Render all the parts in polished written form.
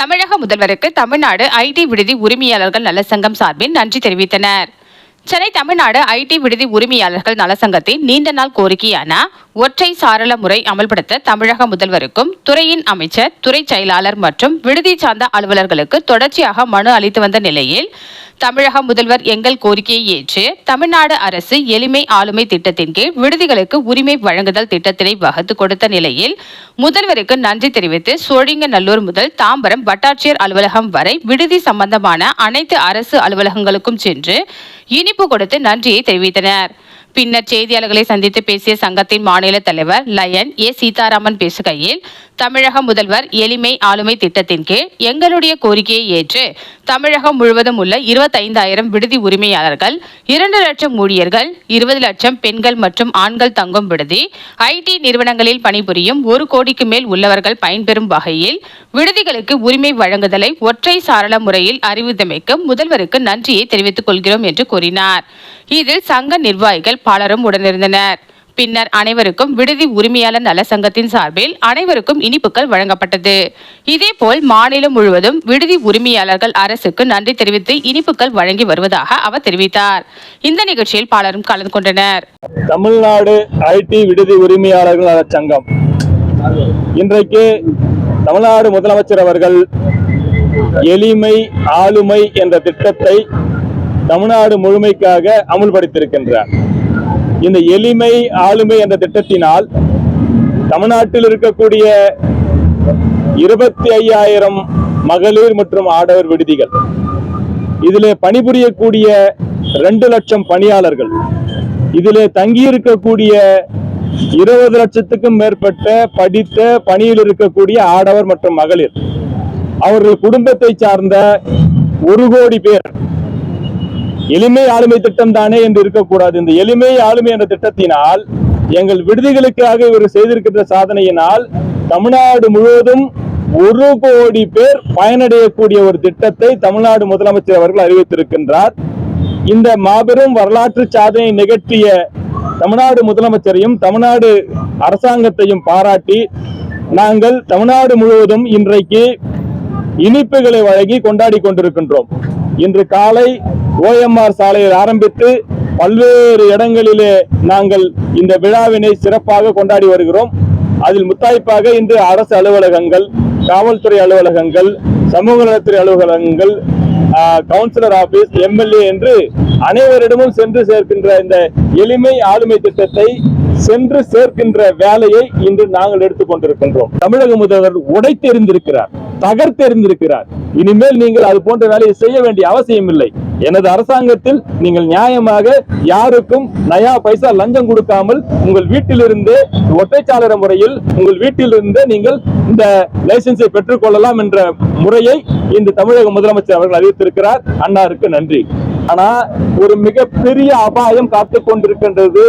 தமிழக முதல்வருக்கு தமிழ்நாடு ஐடி விடுதி உரிமையாளர்கள் நல சங்கம் சார்பில் நன்றி தெரிவித்தனர். சென்னை தமிழ்நாடு ஐடி விடுதி உரிமையாளர்கள் நலசங்கத்தின் நீண்ட நாள் கோரிக்கையான ஒற்றை சாளர முறை அமல்படுத்த தமிழக முதல்வருக்கும் துறையின் அமைச்சர், துறை செயலாளர் மற்றும் விடுதி சார்ந்த அலுவலர்களுக்கு தொடர்ச்சியாக மனு அளித்து வந்த நிலையில் தமிழக முதல்வர் எங்கள் கோரிக்கையை ஏற்று தமிழ்நாடு அரசு எளிமை ஆளுமை திட்டத்தின் கீழ் விடுதிகளுக்கு உரிமை வழங்குதல் திட்டத்தினை வகுத்து கொடுத்த நிலையில் முதல்வருக்கு நன்றி தெரிவித்து சோழிங்கநல்லூர் முதல் தாம்பரம் வட்டாட்சியர் அலுவலகம் வரை விடுதி சம்பந்தமான அனைத்து அரசு அலுவலகங்களுக்கும் சென்று இனிப்பு கொடுத்து நன்றியை தெரிவித்தனர். பின்னர் செய்தியாளர்களை சந்தித்து பேசிய சங்கத்தின் மாநில தலைவர் லயன் ஏ சீதாராமன் பேசுகையில், தமிழக முதல்வர் எளிமை ஆளுமை திட்டத்தின் கீழ் எங்களுடைய கோரிக்கையை ஏற்று தமிழகம் முழுவதும் உள்ள 25,000 விடுதி உரிமையாளர்கள், 2 லட்சம் ஊழியர்கள், 20 லட்சம் பெண்கள் மற்றும் ஆண்கள் தங்கும் விடுதி, ஐடி நிறுவனங்களில் பணிபுரியும் 1 கோடிக்கு மேல் உள்ளவர்கள் பயன்பெறும் வகையில் விடுதிகளுக்கு உரிமை வழங்குதலை ஒற்றை சாளர முறையில் அறிவித்தமைக்கு முதல்வருக்கு நன்றியை தெரிவித்துக் கொள்கிறோம் என்று கூறினார். இதில் சங்க நிர்வாகிகள் பலரும் உடனிருந்தனர். பின்னர் அனைவருக்கும் விடுதி உரிமையாளர் நல சங்கத்தின் சார்பில் அனைவருக்கும் இனிப்புகள் வழங்கப்பட்டது. இதேபோல் மாநிலம் முழுவதும் விடுதி உரிமையாளர்கள் அரசுக்கு நன்றி தெரிவித்து இனிப்புகள் வழங்கி வருவதாக அவர் தெரிவித்தார். இந்த நிகழ்ச்சியில் பலரும் கலந்து கொண்டனர். தமிழ்நாடு ஐடி விடுதி உரிமையாளர்கள் நல சங்கம் இன்றைக்கு தமிழ்நாடு முதலமைச்சர் அவர்கள் எளிமை ஆளுமை என்ற திட்டத்தை தமிழ்நாடு முழுமைக்காக அமுல்படுத்தியிருக்கின்றார். இந்த எளிமை ஆளுமை என்ற திட்டத்தினால் தமிழ்நாட்டில் இருக்கக்கூடிய 25,000 மகளிர் மற்றும் ஆடவர் விடுதிகள், இதிலே பணிபுரியக்கூடிய 2 லட்சம் பணியாளர்கள், இதிலே தங்கியிருக்கக்கூடிய 20 லட்சத்துக்கும் மேற்பட்ட படித்த பணியில் இருக்கக்கூடிய ஆடவர் மற்றும் மகளிர், அவர்கள் குடும்பத்தை சார்ந்த 1 கோடி பேர் எளிமை ஆளுமை திட்டம் தானே என்று இருக்கக்கூடாது. இந்த எளிமை ஆளுமை என்ற திட்டத்தினால் எங்கள் விடுதிகளுக்காக இவர் செய்திருக்கின்ற சாதனையினால் தமிழ்நாடு முழுவதும் 1 கோடி பேர் பயனடையக்கூடிய ஒரு திட்டத்தை தமிழ்நாடு முதலமைச்சர் அவர்கள் அறிவித்திருக்கின்றார். இந்த மாபெரும் வரலாற்று சாதனை நிகழ்த்திய தமிழ்நாடு முதலமைச்சரையும் தமிழ்நாடு அரசாங்கத்தையும் பாராட்டி நாங்கள் தமிழ்நாடு முழுவதும் இன்றைக்கு இனிப்புகளை வழங்கி கொண்டாடி கொண்டிருக்கின்றோம். இன்று காலை OMR சாலையில் ஆரம்பித்து பல்வேறு இடங்களிலே நாங்கள் இந்த விழாவினை சிறப்பாக கொண்டாடி வருகிறோம். அதில் முத்தாய்ப்பாக இன்று அரசு அலுவலகங்கள், காவல்துறை அலுவலகங்கள், சமூக நலத்துறை அலுவலகங்கள், கவுன்சிலர் ஆபீஸ், MLA என்று அனைவரிடமும் சென்று சேர்க்கின்ற இந்த எளிமை ஆளுமை திட்டத்தை சென்று சேர்க்கின்ற வேலையை இன்று நாங்கள் எடுத்துக்கொண்டிருக்கின்றோம். தமிழக முதல்வர் உடைத்தெறிந்திருக்கிறார், தகர்த்தெறிந்திருக்கிறார். இனிமேல் நீங்கள் அது போன்ற வேலையை செய்ய வேண்டிய அவசியம் இல்லை. எனது அரசாங்கத்தில் நீங்கள் நியாயமாக யாருக்கும் நயா பைசா லஞ்சம் கொடுக்காமல் உங்கள் வீட்டிலிருந்து ஒற்றைச்சாளர முறையில் உங்கள் வீட்டிலிருந்து நீங்கள் இந்த லைசன்ஸை பெற்றுக் கொள்ளலாம் என்ற முறையை இந்த தமிழக முதலமைச்சர் அவர்கள் அறிவித்திருக்கிறார். அன்னாருக்கு நன்றி. ஆனா ஒரு மிகப்பெரிய அபாயம் காத்துக் கொண்டிருக்கின்றது.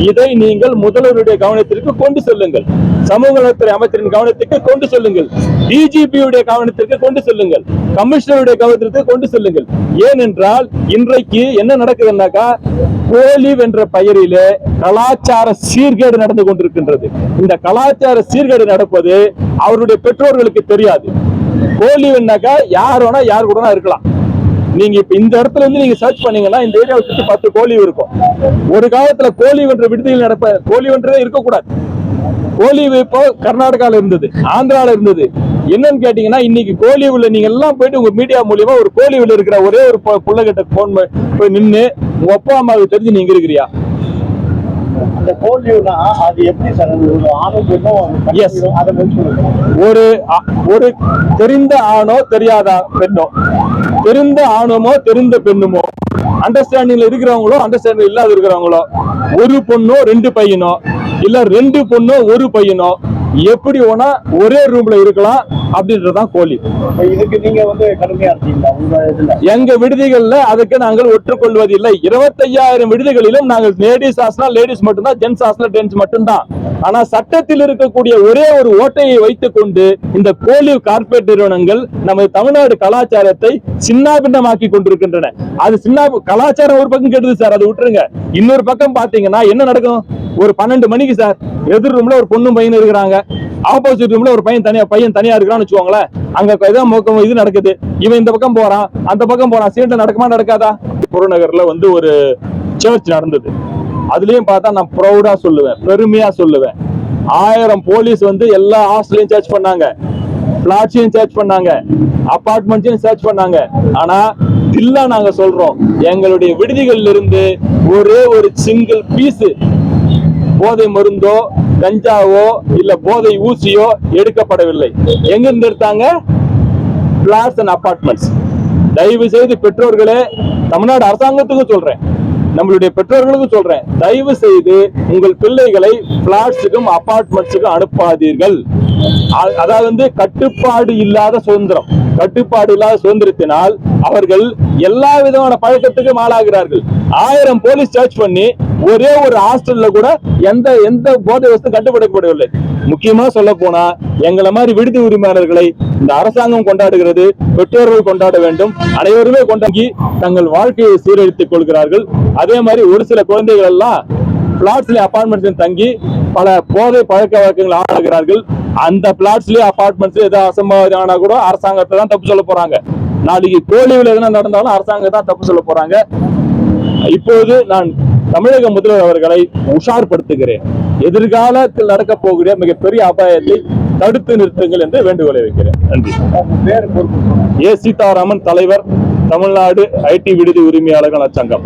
இதை நீங்கள் முதல்வருடைய கவனத்திற்கு கொண்டு செல்லுங்கள், சமூக நலத்துறை அமைச்சரின் கவனத்திற்கு கொண்டு செல்லுங்கள், DGP-யுடைய கவனத்திற்கு கொண்டு செல்லுங்கள், கமிஷனருடைய கவனத்திற்கு கொண்டு செல்லுங்கள். ஏனென்றால் இன்றைக்கு என்ன நடக்குதுன்னாக்கா, கோலிவ் என்ற பெயரிலே கலாச்சார சீர்கேடு நடந்து கொண்டிருக்கின்றது. இந்த கலாச்சார சீர்கேடு நடப்பது அவருடைய பெற்றோர்களுக்கு தெரியாது. கோலிவ்னாக்கா யார் வேணா யார் கூட இருக்கலாம். நீங்க இப்ப இந்த இடத்துல இருந்து நீங்க சர்ச் பண்ணீங்கன்னா இந்த ஏரியாவை சுற்றி 10 கோலிவ் இருக்கும். ஒரு காலத்துல கோலிவ் என்ற விடுதியில் நடப்ப கோலிவ் என்றே இருக்கக்கூடாது. கோலிவ் இப்போ கர்நாடகால இருந்தது, ஆந்திரால இருந்தது. என்னன்னு கேட்டீங்கன்னா இன்னைக்கு கோலிவுல நீங்க எல்லாம் போயிட்டு உங்க மீடியா மூலியமா ஒரு கோலிவுல இருக்கிற ஒரே ஒரு புள்ளகிட்ட போன் போய் நின்று உங்க அப்பா அம்மாவுக்கு தெரிஞ்சு நீங்க இருக்கிறியா? அந்த கோலிவ்னா அது எப்படி சார்? ஒரு தெரிந்த ஆணோ தெரியாத பெண்ணோ, தெரிந்த ஆணுமோ தெரிந்த பெண்ணுமோ, அண்டர்ஸ்டாண்டிங்ல இருக்கிறவங்களோ அண்டர்ஸ்டாண்டிங் இல்லாத இருக்கிறவங்களோ, 1 பொண்ணோ 2 பையனோ இல்ல 2 பொண்ணோ 1 பையனோ எப்படி வேணா ஒரே ரூம்ல இருக்கலாம் அப்படின்றதான் கோலிவ். இதுக்கு நீங்க கடுமையா இருக்கீங்களா? எங்க விடுதிகள்ல அதுக்கு நாங்கள் ஒற்றுக்கொள்வதில்லை. 25,000 விடுதிகளிலும் நாங்கள் லேடிஸ் ஹாஸ்டல் லேடிஸ் மட்டும்தான், ஜென்ஸ் ஹாஸ்டல் ஜென்ஸ் மட்டும்தான். ஆனா சட்டத்தில் இருக்கக்கூடிய ஒரே ஒரு ஓட்டையை வைத்துக் கொண்டு இந்த கோலிவ் கார்பரேட் நிறுவனங்கள் நமது தமிழ்நாடு கலாச்சாரத்தை சின்னாபின்னமாக்கி கொண்டிருக்கின்றன. அது கலாச்சாரம் ஒரு பக்கம் கெடுது சார், அதை விட்டுருங்க. இன்னொரு பக்கம் பாத்தீங்கன்னா என்ன நடக்கும்? ஒரு 12 மணிக்கு சார் எதிர் ரூம்ல ஒரு பொண்ணும் பையன் இருக்கிறாங்க, ஆப்போசிட் ரூம்ல ஒரு பையன் தனியா இருக்கிறான். போறான்னு வச்சுக்கோங்களேன், அங்க ஏதோ இது நடக்குது, இவன் இந்த பக்கம் போறான் அந்த பக்கம் போறான், சீன்ல நடக்குமா நடக்காதா? புறநகர்ல ஒரு சர்ச் நடந்தது. அதுலயும் பார்த்தா நான் ப்ரௌடா சொல்லுவேன், பெருமையா சொல்லுவேன், 1000 போலீஸ் எல்லா ஹாஸ்டலையும் சர்ச் பண்ணாங்க, பிளாட்ஸையும் சர்ச் பண்ணாங்க, அபார்ட்மெண்ட்ஸையும் சர்ச் பண்ணாங்க. ஆனா இல்ல நாங்க சொல்றோம், எங்களுடைய விடுதிகளில் இருந்து ஒரே ஒரு சிங்கிள் பீஸ் போதை மருந்தோ கஞ்சாவோ இல்ல போதை ஊசியோ எடுக்கப்படவில்லை. எங்க இருந்து எடுத்தாங்க? Flats and apartments. தயவு செய்து பெற்றோர்களே, தமிழ்நாடு அரசாங்கத்துக்கும் சொல்றேன், நம்மளுடைய பெற்றோர்களுக்கும் சொல்றேன், தயவு செய்து உங்கள் பிள்ளைகளை பிளாட்ஸுக்கும் அபார்ட்மெண்ட்ஸுக்கும் அனுப்பாதீர்கள். அதாவது கட்டுப்பாடு இல்லாத சுதந்திரம், கட்டுப்பாடு இல்லாத சுதந்திரத்தினால் அவர்கள் எல்லா விதமான பழக்கத்துக்கும் ஆளாகிறார்கள். 1000 போலீஸ் சர்ச் பண்ணி ஒரே ஒரு ஹாஸ்டல்ல கூட எந்த போதை வஸ்து கட்டுப்படுத்தப்படவில்லை. முக்கியமா சொல்ல போனா எங்களை மாதிரி விடுதி உரிமையாளர்களை இந்த அரசாங்கம் கொண்டாடுகிறது, பெற்றோர்கள் கொண்டாட வேண்டும், அனைவருமே கொண்டாடி தங்கள் வாழ்க்கையை சீரழித்துக் கொள்கிறார்கள். அதே மாதிரி ஒரு சில குழந்தைகள் எல்லாம் பிளாட்ஸ்ல அபார்ட்மெண்ட்ஸ் தங்கி பல போதை பழக்க வழக்கங்கள் ஆளாகிறார்கள். அந்த பிளாட்ஸ்லயே அபார்ட்மெண்ட்ஸ் ஏதாவது அசம்பாவிதம் ஆனா கூட அரசாங்கத்தை தான் தப்பு சொல்ல போறாங்க. நாளைக்கு கோழிவில் எதனா நடந்தாலும் அரசாங்கம் தான் தப்பு சொல்ல போறாங்க. இப்போது நான் தமிழக முதல்வர் அவர்களை உஷார்படுத்துகிறேன். எதிர்காலத்தில் நடக்க போகிற மிகப்பெரிய அபாயத்தை தடுத்து நிறுத்துங்கள் என்று வேண்டுகோளை வைக்கிறேன். நன்றி. பேர் ஏ. சீதாராமன், தலைவர், தமிழ்நாடு ஐடி விடுதி உரிமையாளர்கள் சங்கம்.